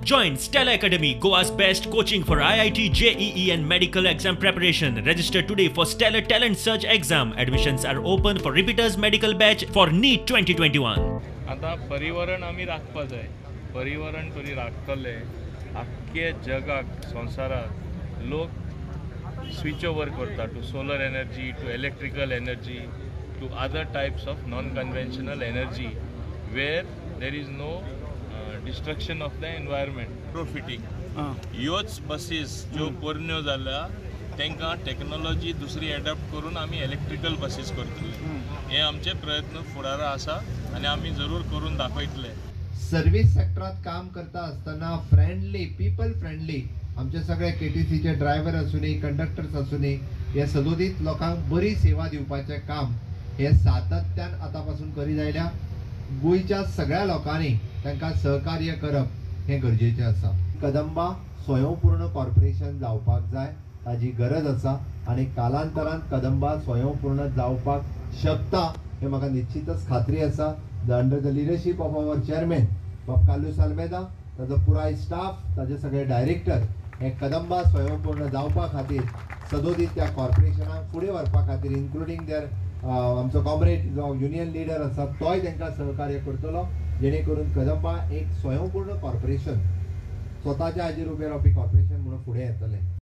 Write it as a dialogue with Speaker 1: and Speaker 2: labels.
Speaker 1: Join Stella Academy, Goa's best coaching for IIT, JEE and medical exam preparation. Register today for Stellar Talent Search exam. Admissions are open for repeaters medical batch for NEET 2021.
Speaker 2: आता पर्यावरण आमी राखपा जाय. पर्यावरण तरी राखतले आख्खे जगाक संवसाराक लोक स्विच ओवर करता to solar energy, to electrical energy, to other types of non conventional energy where there is no destruction of the environment. Profiting ह्योच बसीस ज्यो पोरण्यो जाल्या तांकां टेक्नॉलॉजी दुसरी एडॉप्ट करून आमी इलेक्ट्रिकल बसीस करतले. हे आमचे प्रयत्न फुडारा आसा आनी आमी जरूर करून दाखयतले.
Speaker 3: सर्व्हिस सेक्टरात काम करता असताना फ्रेंडली, पीपल फ्रेंडली आमचे सगळे केटीसीचे ड्रायव्हर आसूनी, कंडक्टर्स आसूनी, हे सदोदीत लोकांक बरी सेवा दिवपाचें काम हे सातत्यान आतापासून करीत आयल्या. गोंयच्या सगळ्या लोकांनी तांकां सहकार्य करप हे गरजेचें आसा. कदंबा स्वयंपूर्ण कॉर्पोरेशन जावपाक जाय, ताजी गरज आसा आनी कालांतरान कदंबा स्वयंपूर्ण जावपाक शकता हे म्हाका निश्चितच खात्री आसा. Under the leadership of our chairman Bab Carlos Almeida, ताजो पुराय स्टाफ, ताजे सगळे डायरेक्टर हे कदंबा स्वयंपूर्ण जावपा खातीर सदोदीत त्या कॉर्पोरेशनाक फुडें व्हरपा खातीर इन्क्लुडींग देर आमचो कॉम्रेड जो युनियन लिडर आसा तोय तांकां सहकार्य करतलो, जेणे करून कदंबा एक स्वयंपूर्ण कॉर्पोरेशन, स्वताच्या हाजेर उबें रावपी कॉर्पोरेशन म्हणून फुडें येतलें.